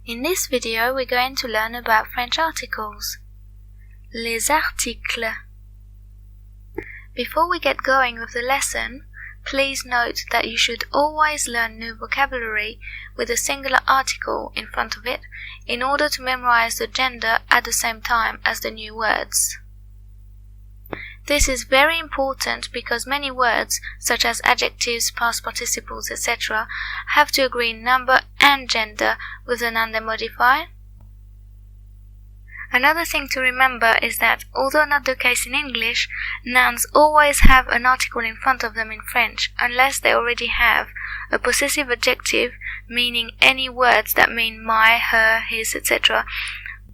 In this video, we're going to learn about French articles. Les articles. Before we get going with the lesson, please note that you should always learn new vocabulary with a singular article in front of it in order to memorize the gender at the same time as the new words. This is very important because many words, such as adjectives, past participles, etc., have to agree in number and gender with the noun they modify. Another thing to remember is that, although not the case in English, nouns always have an article in front of them in French, unless they already have a possessive adjective, meaning any words that mean my, her, his, etc.,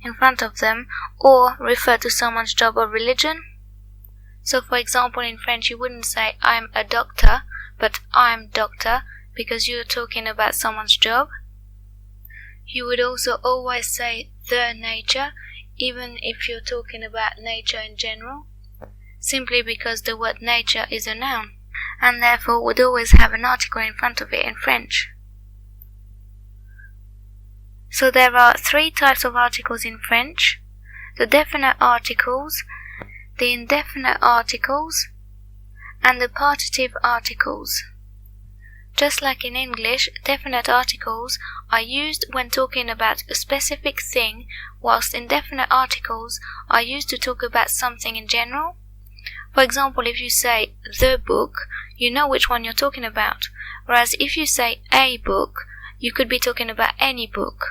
in front of them, or refer to someone's job or religion. So, for example, in French you wouldn't say I'm a doctor, but I'm doctor, because you're talking about someone's job. You would also always say the nature, even if you're talking about nature in general, simply because the word nature is a noun, and therefore would always have an article in front of it in French. So there are three types of articles in French: the definite articles, the indefinite articles, and the partitive articles. Just like in English, definite articles are used when talking about a specific thing, whilst indefinite articles are used to talk about something in general. For example, if you say the book, you know which one you're talking about, whereas if you say a book, you could be talking about any book.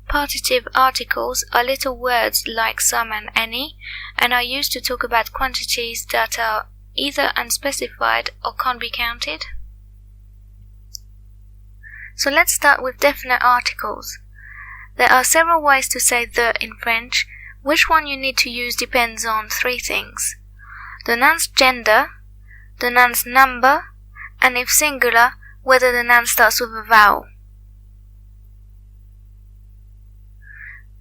Partitive articles are little words like some and any, and are used to talk about quantities that are either unspecified or can't be counted. So let's start with definite articles. There are several ways to say the in French. Which one you need to use depends on three things: the noun's gender, the noun's number, and if singular, whether the noun starts with a vowel.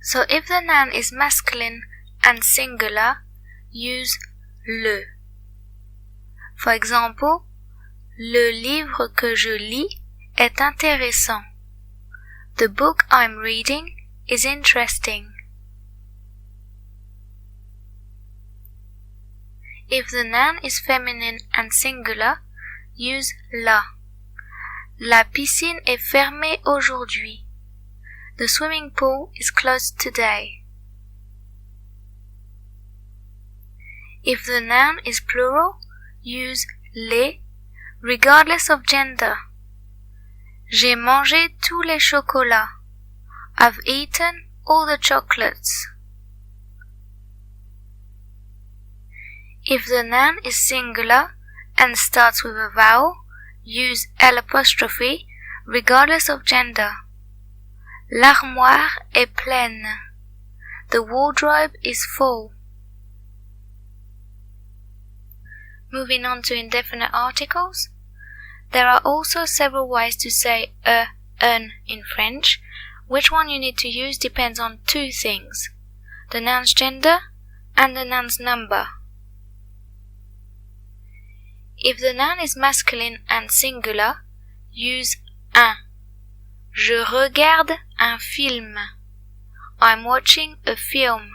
So if the noun is masculine and singular, use le. For example, le livre que je lis est intéressant. The book I'm reading is interesting. If the noun is feminine and singular, use la. La piscine est fermée aujourd'hui. The swimming pool is closed today. If the noun is plural, use les, regardless of gender. J'ai mangé tous les chocolats. I've eaten all the chocolates. If the noun is singular and starts with a vowel, use L', regardless of gender. L'armoire est pleine. The wardrobe is full. Moving on to indefinite articles. There are also several ways to say un in French. Which one you need to use depends on two things: the noun's gender and the noun's number. If the noun is masculine and singular, use un. Je regarde un film. I'm watching a film.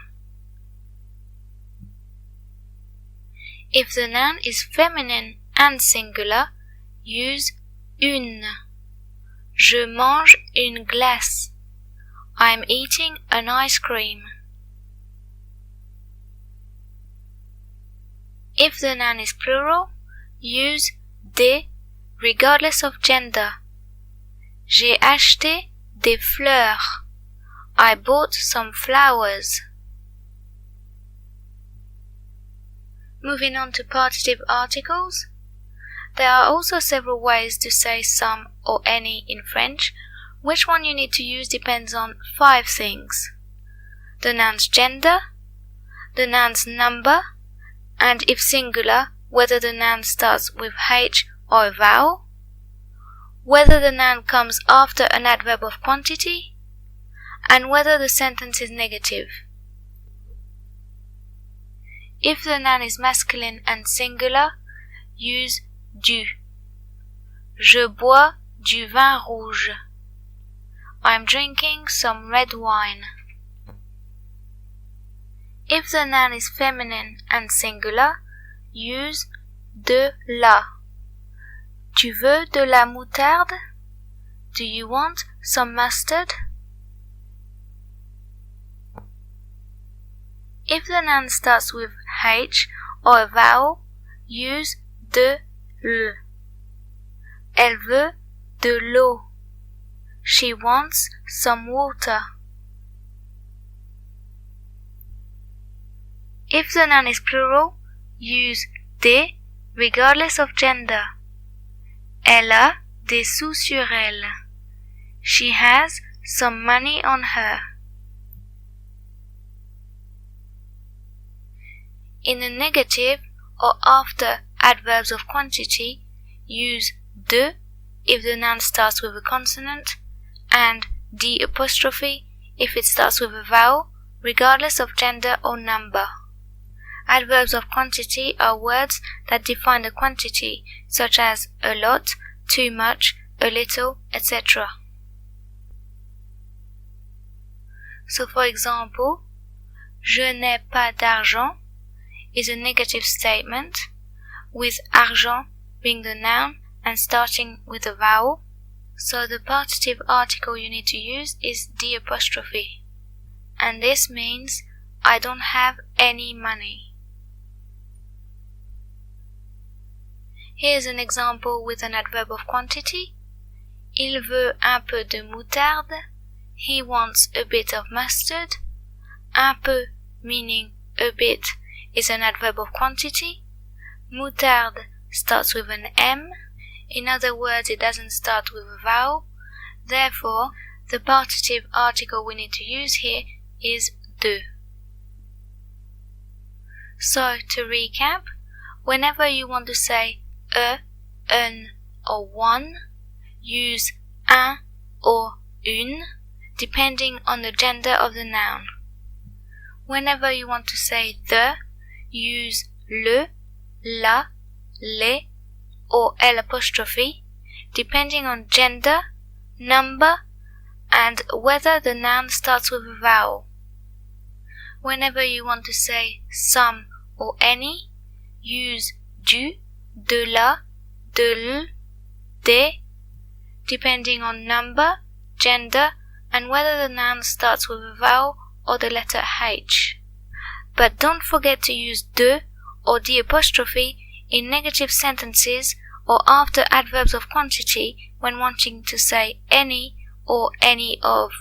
If the noun is feminine and singular, use une. Je mange une glace. I'm eating an ice cream. If the noun is plural, use des, regardless of gender. J'ai acheté des fleurs. I bought some flowers. Moving on to partitive articles. There are also several ways to say some or any in French. Which one you need to use depends on five things: the noun's gender, the noun's number, and if singular, whether the noun starts with H or a vowel, whether the noun comes after an adverb of quantity, and whether the sentence is negative. If the noun is masculine and singular, use du. Je bois du vin rouge. I'm drinking some red wine. If the noun is feminine and singular, use de la. Tu veux de la moutarde? Do you want some mustard? If the noun starts with H or a vowel, use de l. Elle veut de l'eau. She wants some water. If the noun is plural, use des regardless of gender. Elle a des sous sur elle. She has some money on her. In the negative or after adverbs of quantity, use de if the noun starts with a consonant and d' if it starts with a vowel, regardless of gender or number. Adverbs of quantity are words that define the quantity, such as a lot, too much, a little, etc. So for example, je n'ai pas d'argent is a negative statement, with argent being the noun and starting with a vowel. So the partitive article you need to use is d', and this means I don't have any money. Here's an example with an adverb of quantity. Il veut un peu de moutarde. He wants a bit of mustard. Un peu, meaning a bit, is an adverb of quantity. Moutarde starts with an M. In other words, it doesn't start with a vowel. Therefore, the partitive article we need to use here is de. So, to recap, whenever you want to say un or one, use un or une, depending on the gender of the noun. Whenever you want to say the, use le, la, les, or L', depending on gender, number, and whether the noun starts with a vowel. Whenever you want to say some or any, use du, de la, de l, des, depending on number, gender, and whether the noun starts with a vowel or the letter H. But don't forget to use de or d' in negative sentences or after adverbs of quantity when wanting to say any or any of.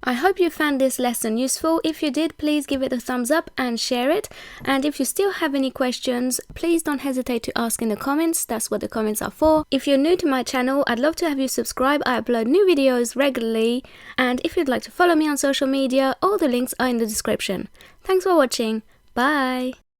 I hope you found this lesson useful. If you did, please give it a thumbs up and share it. And if you still have any questions, please don't hesitate to ask in the comments. That's what the comments are for. If you're new to my channel, I'd love to have you subscribe. I upload new videos regularly. And if you'd like to follow me on social media, all the links are in the description. Thanks for watching. Bye!